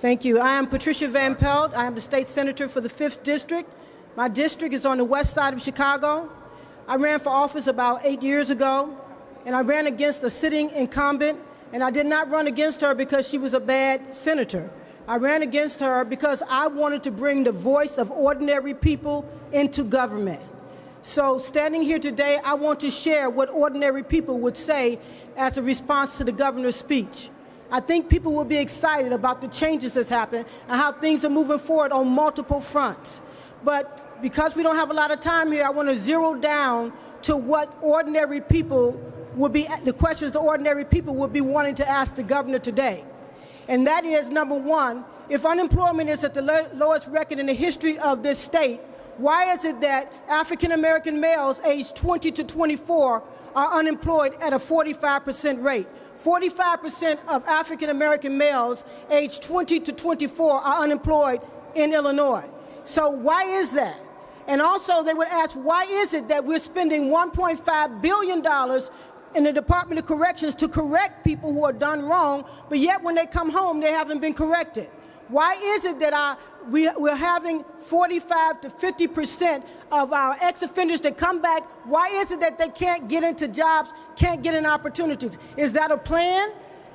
Thank you. I am Patricia Van Pelt. I am the state senator for the 5th District. My district is on the west side of Chicago. I ran for office about 8 years ago, and I ran against a sitting incumbent, and I did not run against her because she was a bad senator. I ran against her because I wanted to bring the voice of ordinary people into government. So standing here today, I want to share what ordinary people would say as a response to the governor's speech. I think people will be excited about the changes that's happened and how things are moving forward on multiple fronts. But because we don't have a lot of time here, I want to zero down to what ordinary people would be, the questions the ordinary people would be wanting to ask the governor today. And that is, number one, if unemployment is at the lowest record in the history of this state, why is it that African-American males aged 20 to 24 are unemployed at a 45% rate? 45% of African-American males aged 20 to 24 are unemployed in Illinois. So why is that? And also they would ask, why is it that we're spending $1.5 billion in the Department of Corrections to correct people who are done wrong, but yet when they come home, they haven't been corrected? Why is it that we're having 45 to 50% of our ex-offenders that come back? Why is it that they can't get into jobs, can't get in opportunities? Is that a plan?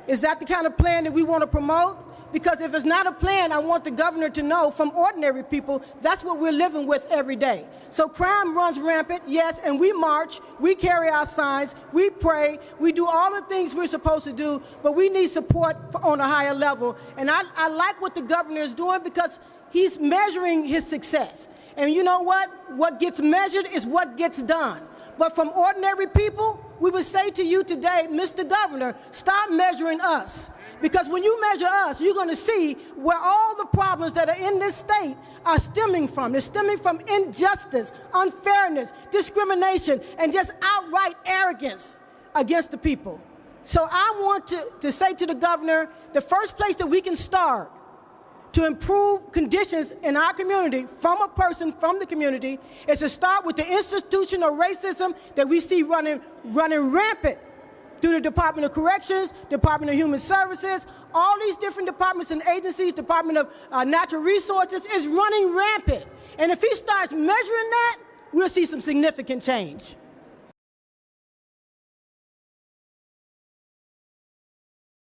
Is that the kind of plan that we want to promote? Because if it's not a plan, I want the governor to know from ordinary people, that's what we're living with every day. So crime runs rampant, yes, and we march, we carry our signs, we pray, we do all the things we're supposed to do, but we need support on a higher level. And I like what the governor is doing because he's measuring his success. And you know what? What gets measured is what gets done. But from ordinary people, we would say to you today, Mr. Governor, stop measuring us. Because when you measure us, you're going to see where all the problems that are in this state are stemming from. They're stemming from injustice, unfairness, discrimination, and just outright arrogance against the people. So I want to say to the governor, the first place that we can start to improve conditions in our community from a person from the community is to start with the institutional racism that we see running rampant through the Department of Corrections, Department of Human Services, all these different departments and agencies, Department of Natural Resources is running rampant. And if he starts measuring that, we'll see some significant change.